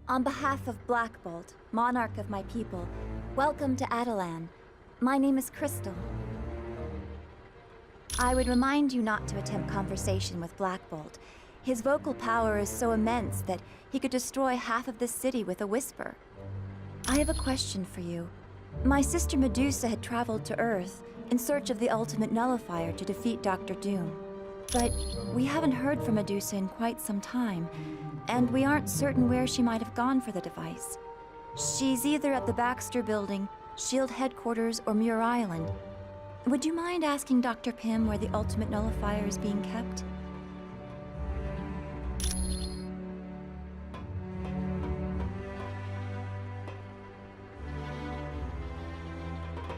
On behalf of Black Bolt, monarch of my people, welcome to Atalan. My name is Crystal. I would remind you not to attempt conversation with Black Bolt. His vocal power is so immense that he could destroy half of this city with a whisper. I have a question for you. My sister Medusa had traveled to Earth in search of the ultimate nullifier to defeat Dr. Doom. But we haven't heard from Medusa in quite some time, and we aren't certain where she might have gone for the device. She's either at the Baxter Building, SHIELD headquarters, or Muir Island. Would you mind asking Dr. Pym where the ultimate nullifier is being kept?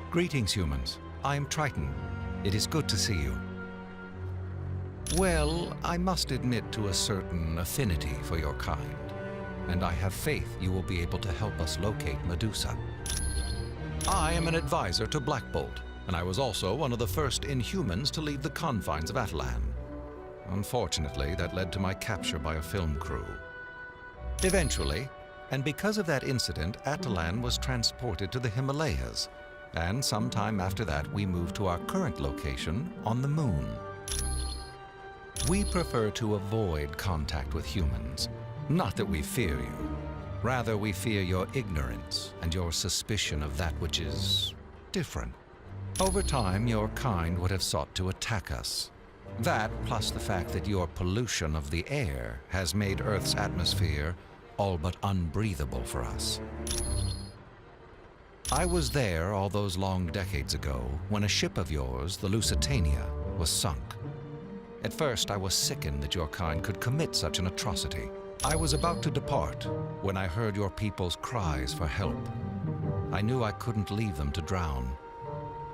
Greetings, humans. I am Triton. It is good to see you. Well, I must admit to a certain affinity for your kind, and I have faith you will be able to help us locate Medusa. I am an advisor to Black Bolt, and I was also one of the first Inhumans to leave the confines of Atalan. Unfortunately, that led to my capture by a film crew. Eventually, and because of that incident, Atalan was transported to the Himalayas, and sometime after that we moved to our current location on the Moon. We prefer to avoid contact with humans. Not that we fear you. Rather, we fear your ignorance and your suspicion of that which is different. Over time, your kind would have sought to attack us. That, plus the fact that your pollution of the air has made Earth's atmosphere all but unbreathable for us. I was there all those long decades ago when a ship of yours, the Lusitania, was sunk. At first, I was sickened that your kind could commit such an atrocity. I was about to depart when I heard your people's cries for help. I knew I couldn't leave them to drown.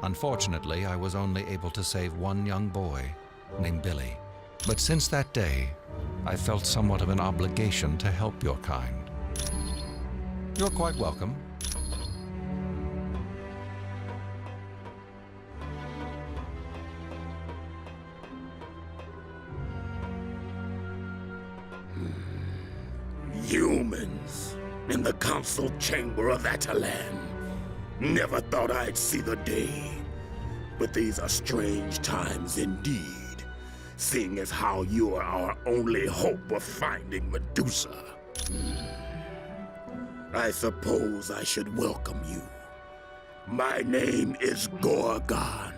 Unfortunately, I was only able to save one young boy named Billy. But since that day, I felt somewhat of an obligation to help your kind. You're quite welcome. Humans in the council chamber of Atalan. Never thought I'd see the day. But these are strange times indeed, seeing as how you are our only hope of finding Medusa. I suppose I should welcome you. My name is Gorgon,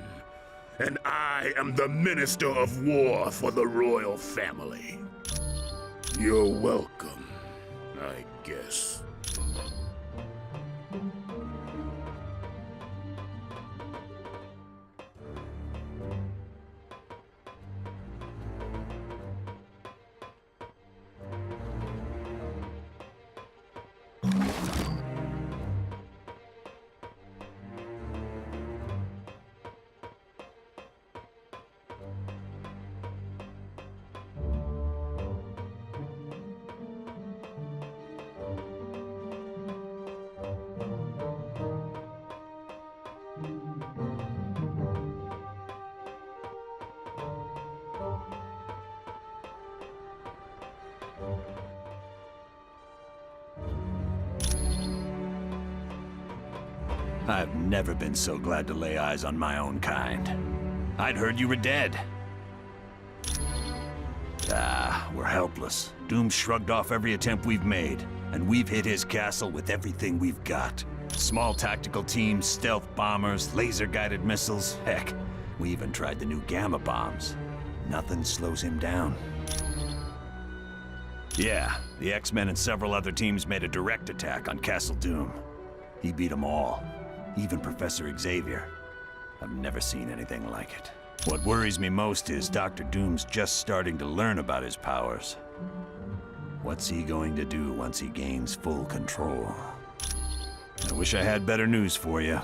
and I am the Minister of War for the royal family. You're welcome, I guess. I've never been so glad to lay eyes on my own kind. I'd heard you were dead. We're helpless. Doom shrugged off every attempt we've made, and we've hit his castle with everything we've got. Small tactical teams, stealth bombers, laser-guided missiles. Heck, we even tried the new gamma bombs. Nothing slows him down. Yeah, the X-Men and several other teams made a direct attack on Castle Doom. He beat them all. Even Professor Xavier. I've never seen anything like it. What worries me most is Dr. Doom's just starting to learn about his powers. What's he going to do once he gains full control? I wish I had better news for you.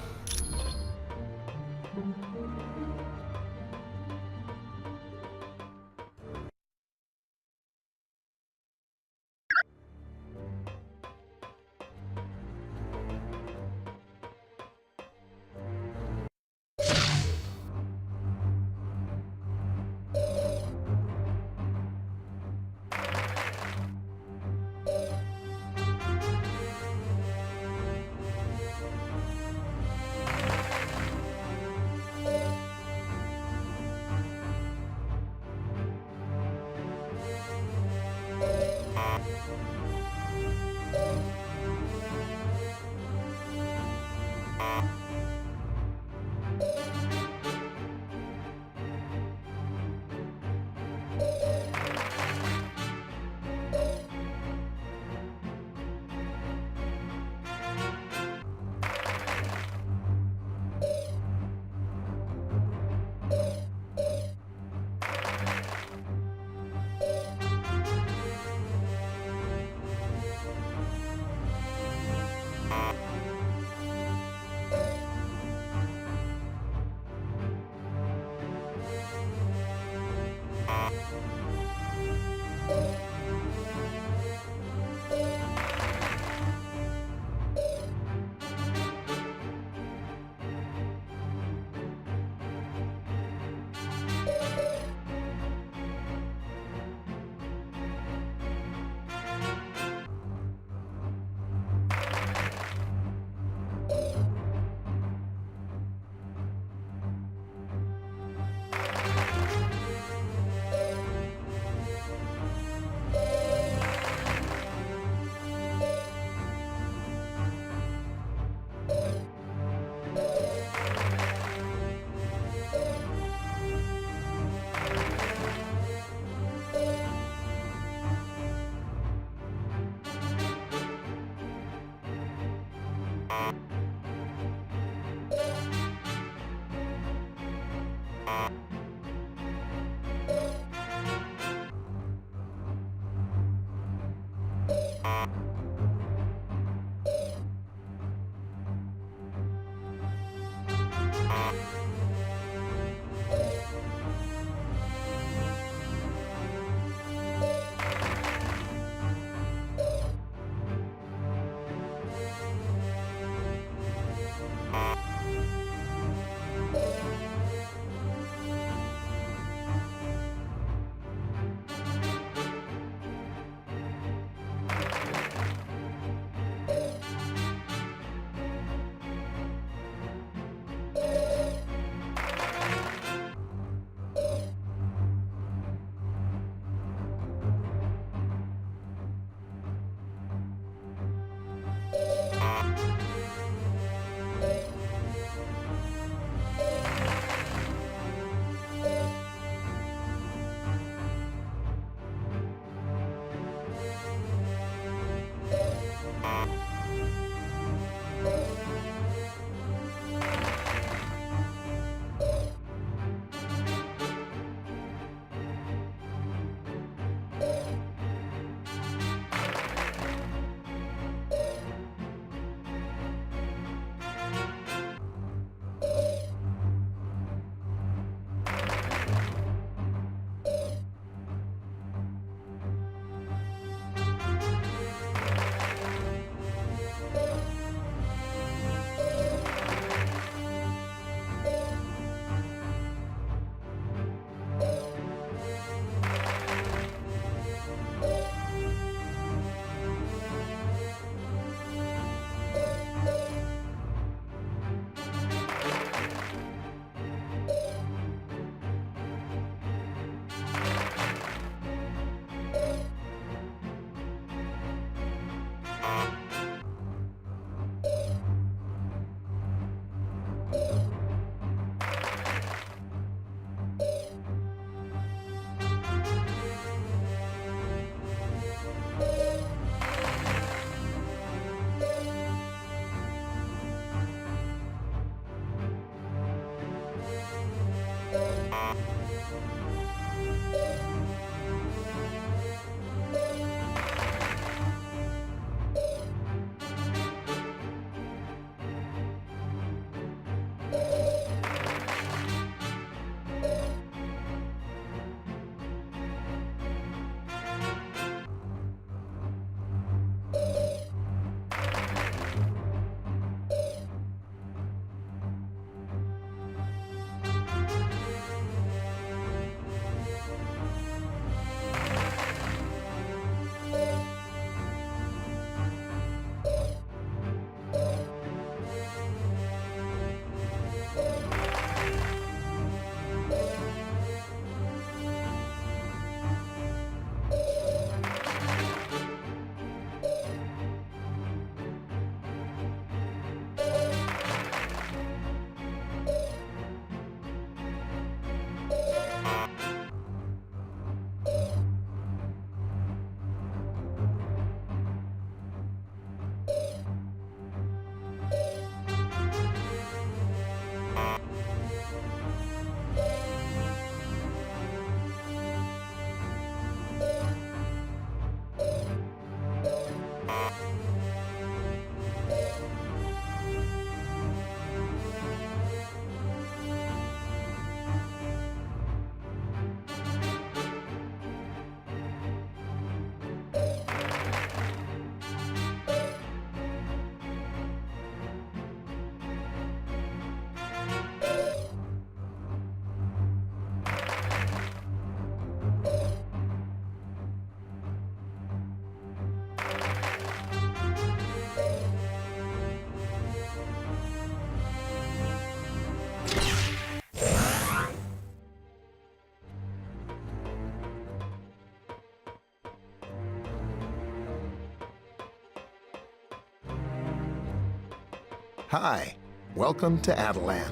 Hi, welcome to Adelan.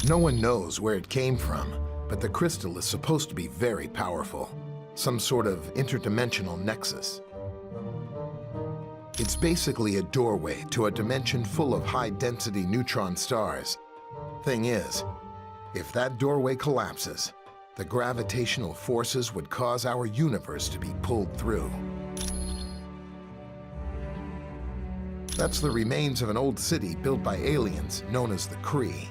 No one knows where it came from, but the crystal is supposed to be very powerful. Some sort of interdimensional nexus. It's basically a doorway to a dimension full of high-density neutron stars. Thing is, if that doorway collapses, the gravitational forces would cause our universe to be pulled through. That's the remains of an old city built by aliens known as the Kree.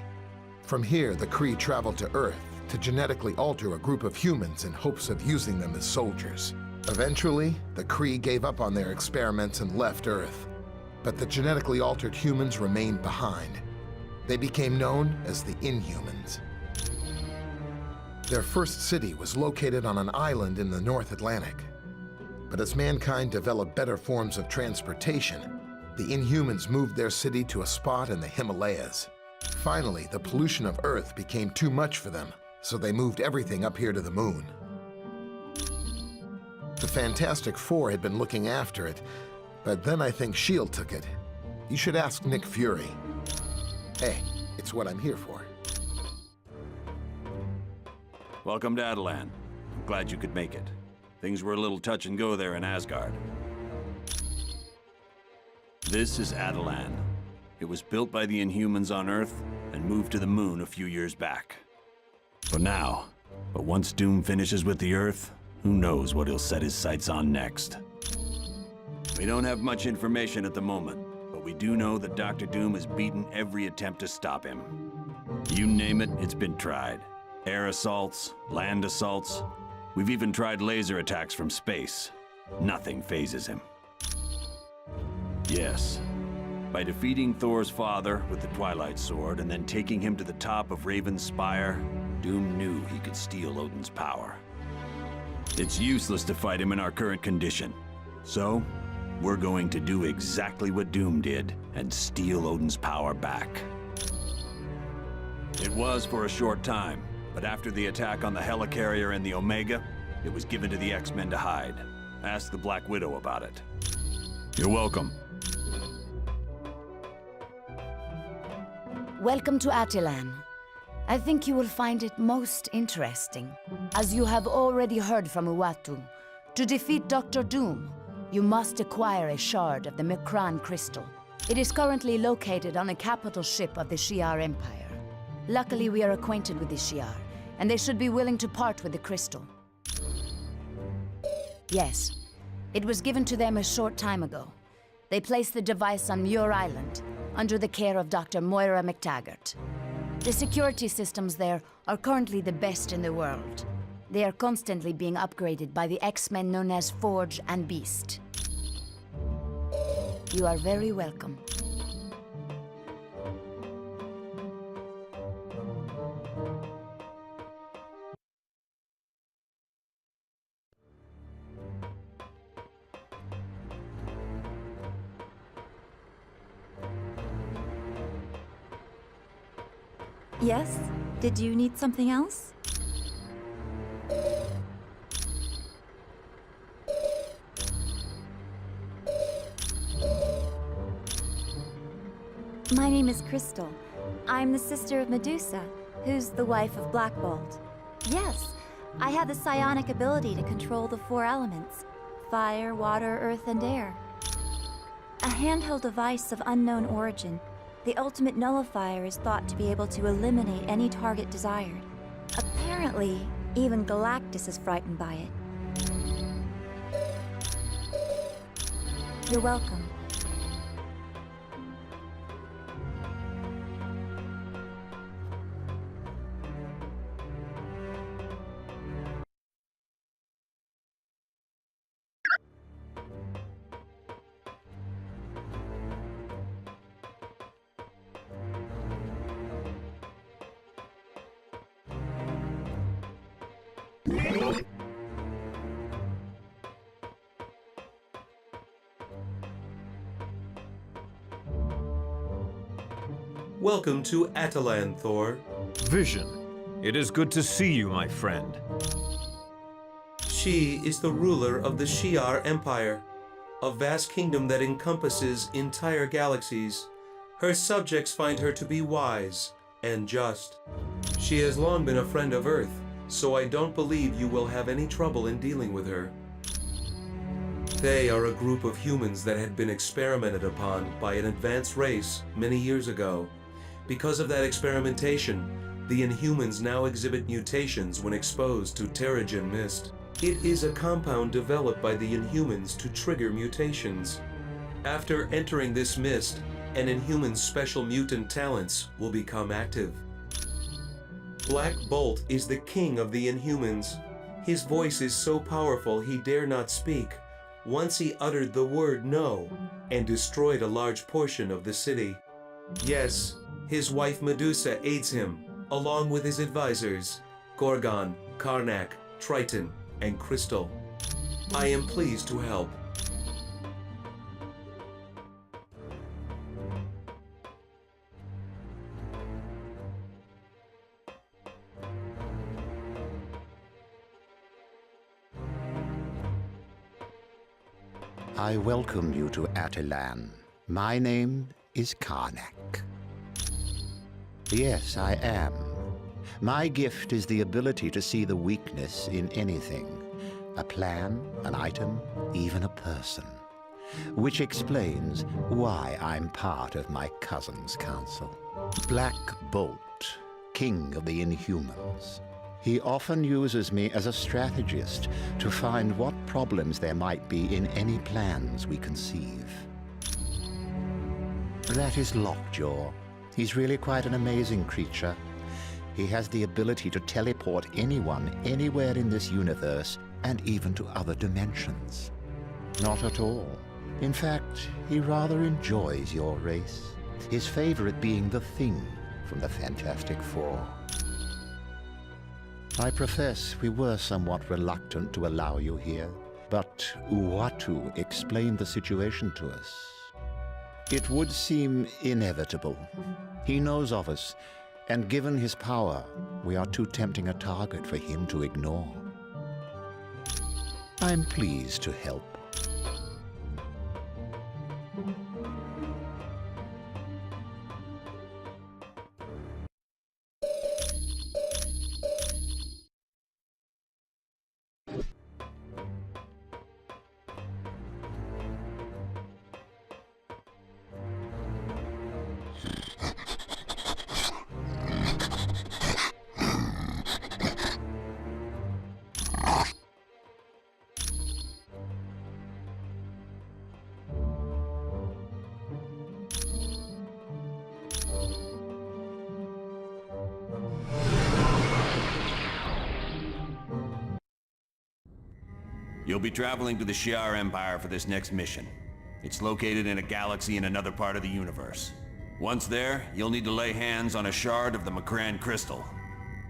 From here, the Kree traveled to Earth to genetically alter a group of humans in hopes of using them as soldiers. Eventually, the Kree gave up on their experiments and left Earth. But the genetically altered humans remained behind. They became known as the Inhumans. Their first city was located on an island in the North Atlantic. But as mankind developed better forms of transportation, the Inhumans moved their city to a spot in the Himalayas. Finally, the pollution of Earth became too much for them, so they moved everything up here to the moon. The Fantastic Four had been looking after it, but then I think S.H.I.E.L.D. took it. You should ask Nick Fury. Hey, it's what I'm here for. Welcome to Adelan. I'm glad you could make it. Things were a little touch and go there in Asgard. This is Adelan. It was built by the Inhumans on Earth and moved to the moon a few years back. For now. But once Doom finishes with the Earth, who knows what he'll set his sights on next. We don't have much information at the moment, but we do know that Dr. Doom has beaten every attempt to stop him. You name it, it's been tried. Air assaults, land assaults. We've even tried laser attacks from space. Nothing phases him. Yes. By defeating Thor's father with the Twilight Sword and then taking him to the top of Raven's Spire, Doom knew he could steal Odin's power. It's useless to fight him in our current condition. So, we're going to do exactly what Doom did and steal Odin's power back. It was for a short time, but after the attack on the Helicarrier and the Omega, it was given to the X-Men to hide. Ask the Black Widow about it. You're welcome. Welcome to Adelan. I think you will find it most interesting. As you have already heard from Uatu, to defeat Dr. Doom, you must acquire a shard of the Mikran crystal. It is currently located on a capital ship of the Shi'ar Empire. Luckily, we are acquainted with the Shi'ar, and they should be willing to part with the crystal. Yes, it was given to them a short time ago. They placed the device on Muir Island, under the care of Dr. Moira McTaggart. The security systems there are currently the best in the world. They are constantly being upgraded by the X-Men known as Forge and Beast. You are very welcome. Yes? Did you need something else? My name is Crystal. I'm the sister of Medusa, who's the wife of Black Bolt. Yes, I have the psionic ability to control the 4 elements: fire, water, earth, and air. A handheld device of unknown origin, the ultimate nullifier is thought to be able to eliminate any target desired. Apparently, even Galactus is frightened by it. You're welcome. Welcome to Adelan, Thor. Vision, it is good to see you, my friend. She is the ruler of the Shi'ar Empire. a vast kingdom that encompasses entire galaxies. Her subjects find her to be wise and just. She has long been a friend of Earth, so I don't believe you will have any trouble in dealing with her. They are a group of humans that had been experimented upon by an advanced race many years ago. Because of that experimentation, the Inhumans now exhibit mutations when exposed to Terrigen Mist. It is a compound developed by the Inhumans to trigger mutations. After entering this mist, an Inhuman's special mutant talents will become active. Black Bolt is the king of the Inhumans. His voice is so powerful he dare not speak. Once he uttered the word no and destroyed a large portion of the city. Yes, his wife Medusa aids him, along with his advisors, Gorgon, Karnak, Triton, and Crystal. I am pleased to help. I welcome you to Attilan. My name is Karnak. Yes, I am. My gift is the ability to see the weakness in anything. A plan, an item, even a person. Which explains why I'm part of my cousin's council. Black Bolt, king of the Inhumans. He often uses me as a strategist to find what problems there might be in any plans we conceive. That is Lockjaw. He's really quite an amazing creature. He has the ability to teleport anyone anywhere in this universe and even to other dimensions. Not at all. In fact, he rather enjoys your race, his favorite being the Thing from the Fantastic Four. I profess we were somewhat reluctant to allow you here, but Uatu explained the situation to us. It would seem inevitable. He knows of us, and given his power, we are too tempting a target for him to ignore. I'm pleased to help. You'll be traveling to the Shi'ar Empire for this next mission. It's located in a galaxy in another part of the universe. Once there, you'll need to lay hands on a shard of the Macran crystal.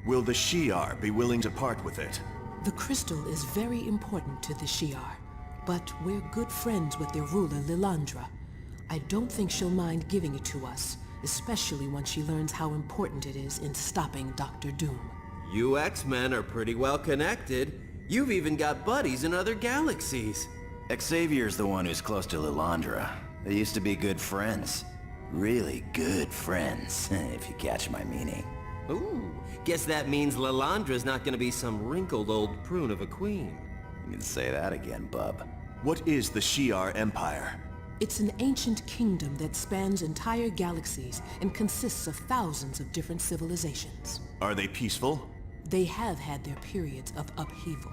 Will the Shi'ar be willing to part with it? The crystal is very important to the Shi'ar, but we're good friends with their ruler, Lilandra. I don't think she'll mind giving it to us, especially once she learns how important it is in stopping Dr. Doom. You X-Men are pretty well connected. You've even got buddies in other galaxies. Xavier's the one who's close to Lilandra. They used to be good friends. Really good friends, if you catch my meaning. Ooh, guess that means Lilandra's not gonna be some wrinkled old prune of a queen. You can say that again, bub. What is the Shi'ar Empire? It's an ancient kingdom that spans entire galaxies and consists of thousands of different civilizations. Are they peaceful? They have had their periods of upheaval,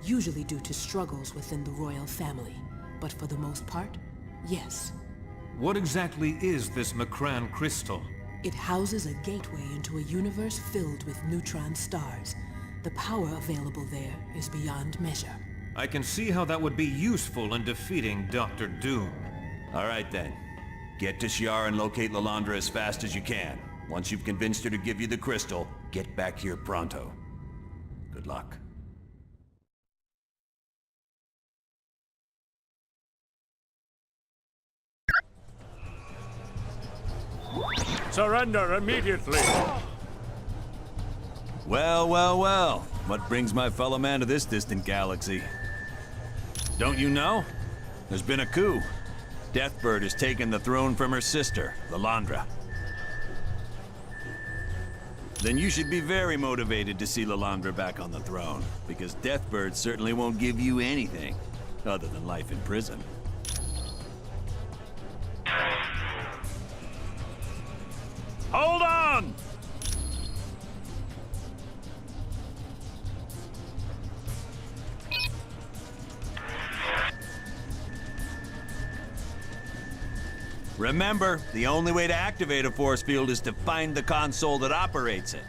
usually due to struggles within the royal family. But for the most part, yes. What exactly is this Macran crystal? It houses a gateway into a universe filled with neutron stars. The power available there is beyond measure. I can see how that would be useful in defeating Dr. Doom. All right then. Get to Shi'ar and locate Lilandra as fast as you can. Once you've convinced her to give you the crystal, get back here pronto. Good luck. Surrender immediately! Well, well, well. What brings my fellow man to this distant galaxy? Don't you know? There's been a coup. Deathbird has taken the throne from her sister, Lilandra. Then you should be very motivated to see Lilandra back on the throne, because Deathbird certainly won't give you anything other than life in prison. Hold on! Remember, the only way to activate a force field is to find the console that operates it.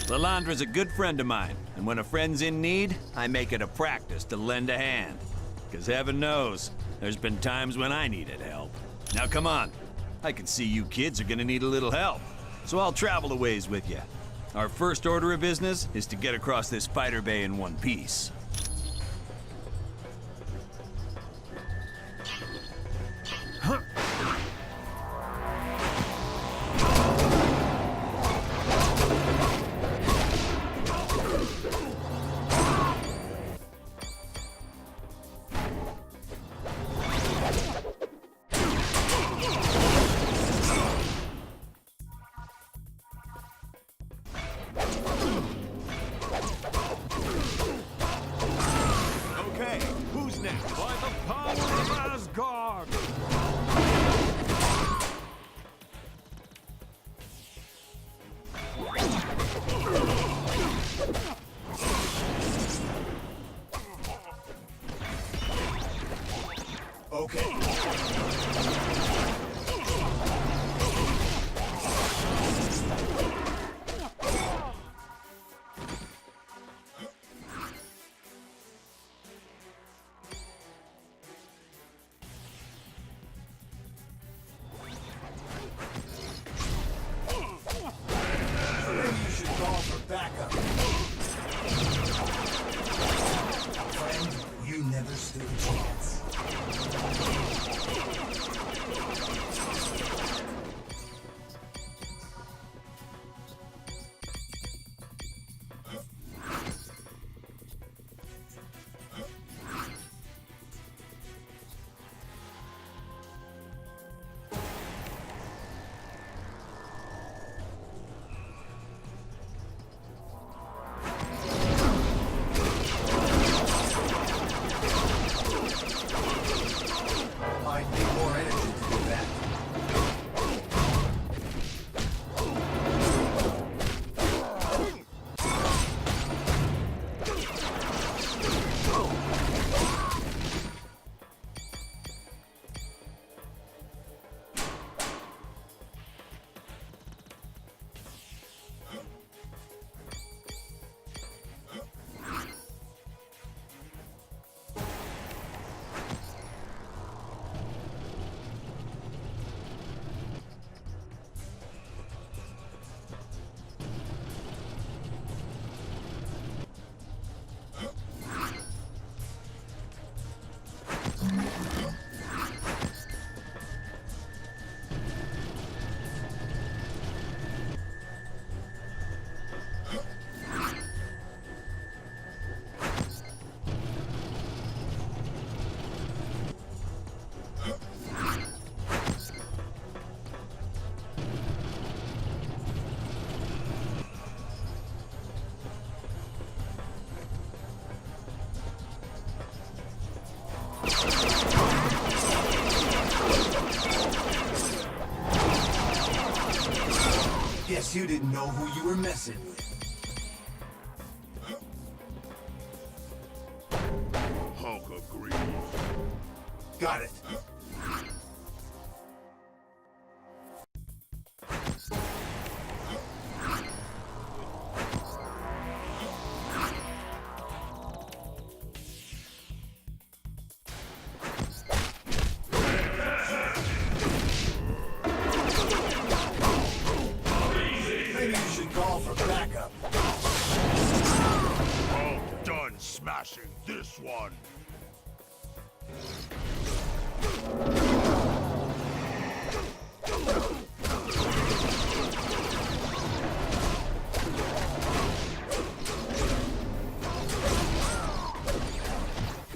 Lilandra's a good friend of mine, and when a friend's in need, I make it a practice to lend a hand. Because heaven knows, there's been times when I needed help. Now come on, I can see you kids are gonna need a little help, so I'll travel a ways with you. Our first order of business is to get across this fighter bay in one piece. Guess you didn't know who you were messing with. Hunk of grease. Got it. Smashing this one.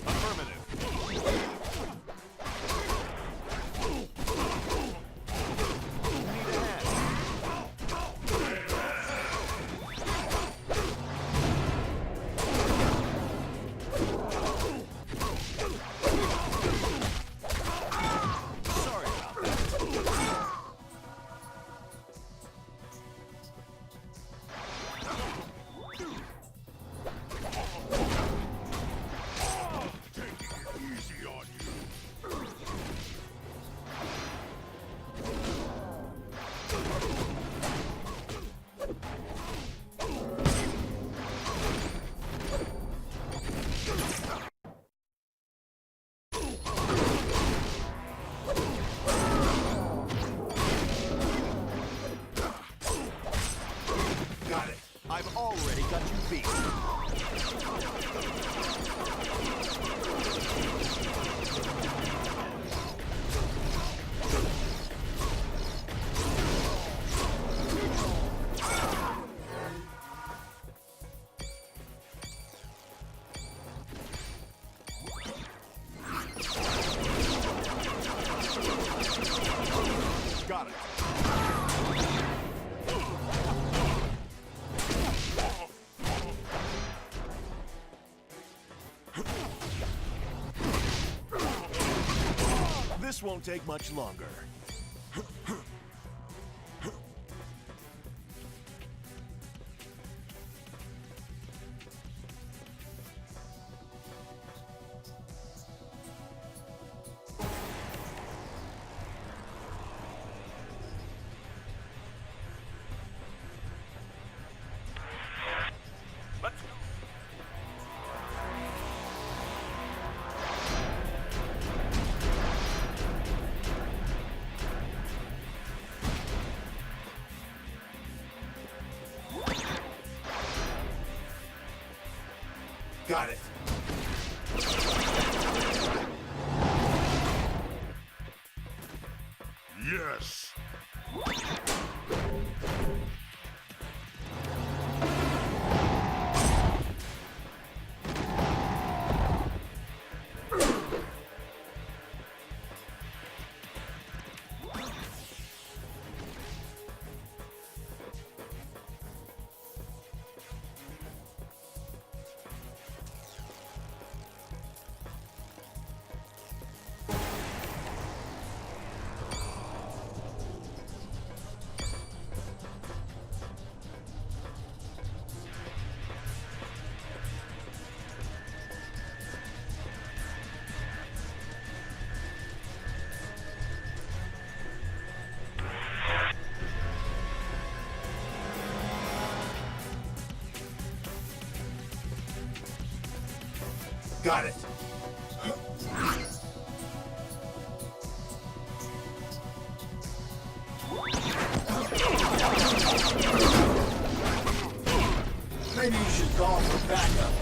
Affirmative. got you beat. Got it. This won't take much longer. Let's go. Got it. Yes. Got it. Maybe you should call for backup.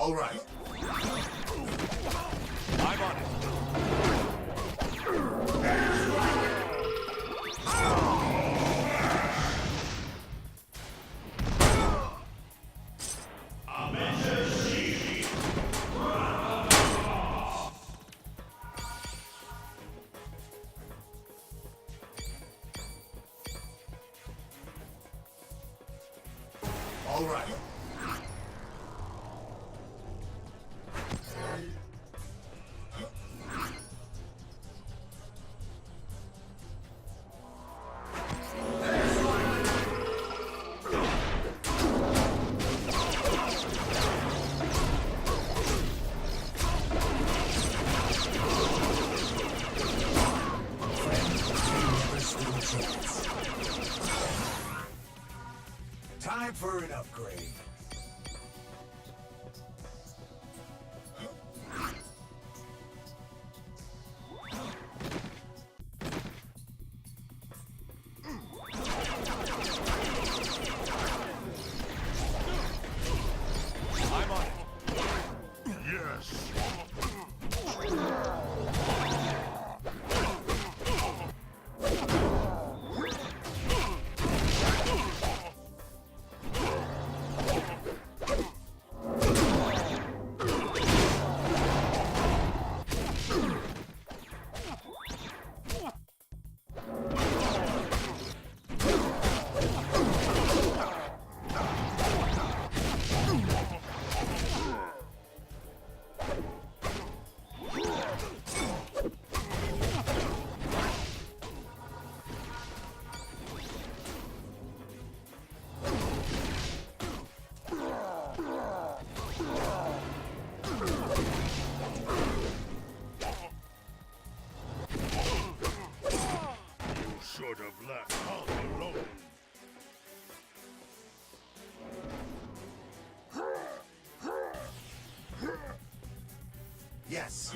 All right. I'm on it. All right. Time for an upgrade. I'm on it. Yes. Yes.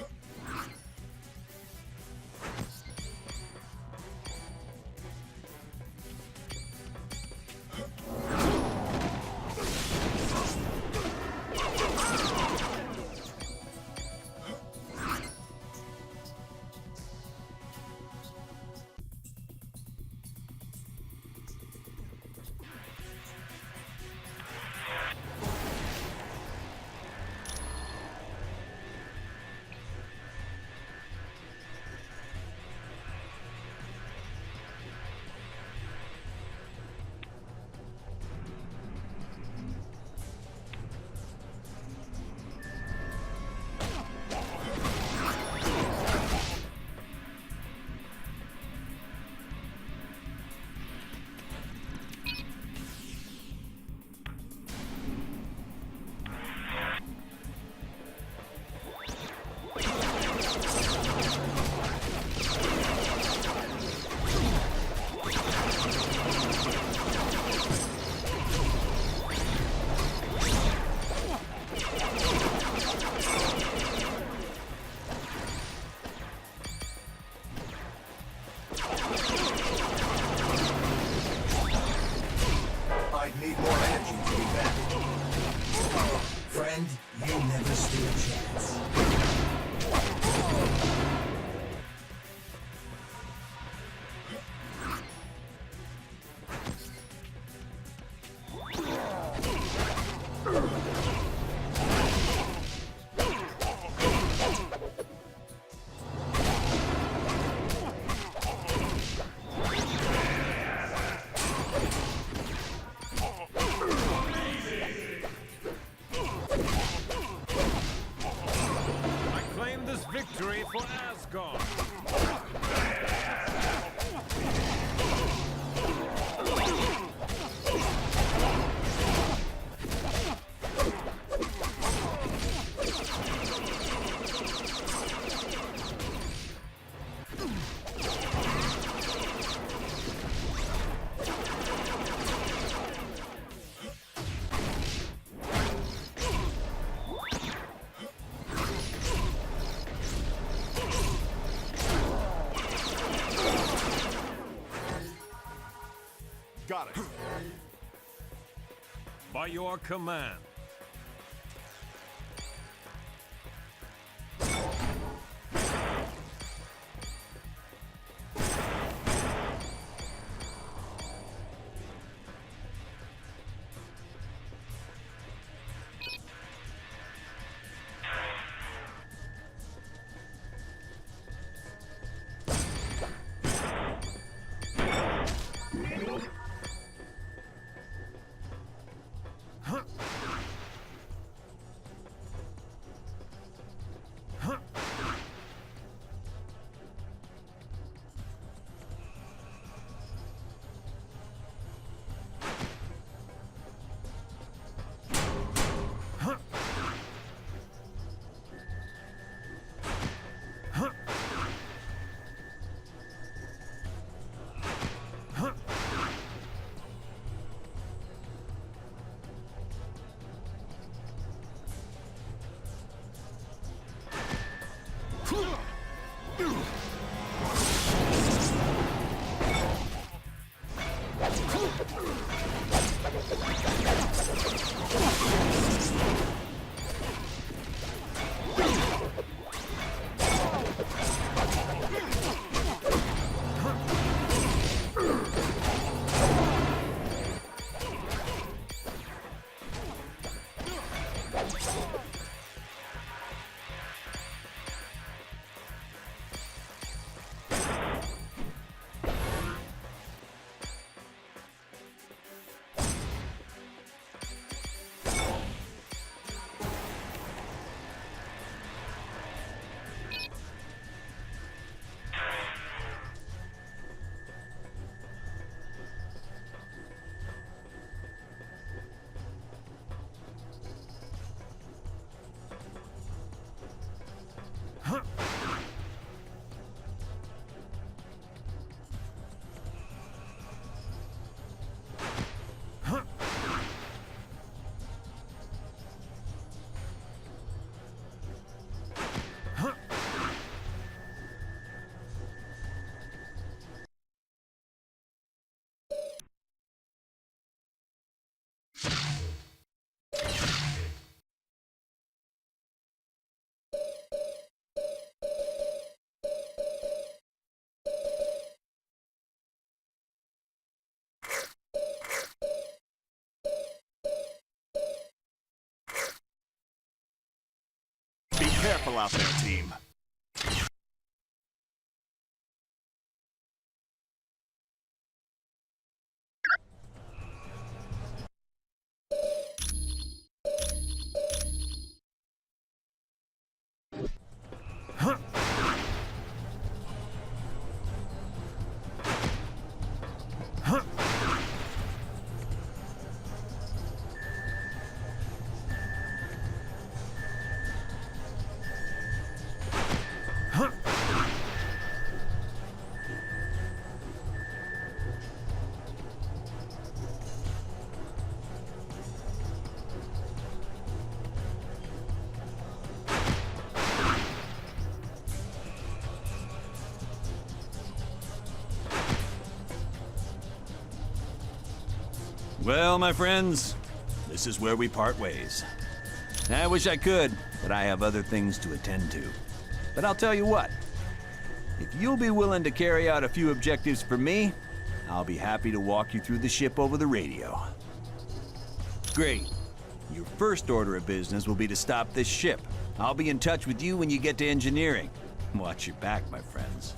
I'd need more energy to be back. Friend, you never stood a chance. Victory for Asgard! Got it. By your command. Be careful out there, team. Well, my friends, this is where we part ways. I wish I could, but I have other things to attend to. But I'll tell you what, if you'll be willing to carry out a few objectives for me, I'll be happy to walk you through the ship over the radio. Great. Your first order of business will be to stop this ship. I'll be in touch with you when you get to engineering. Watch your back, my friends.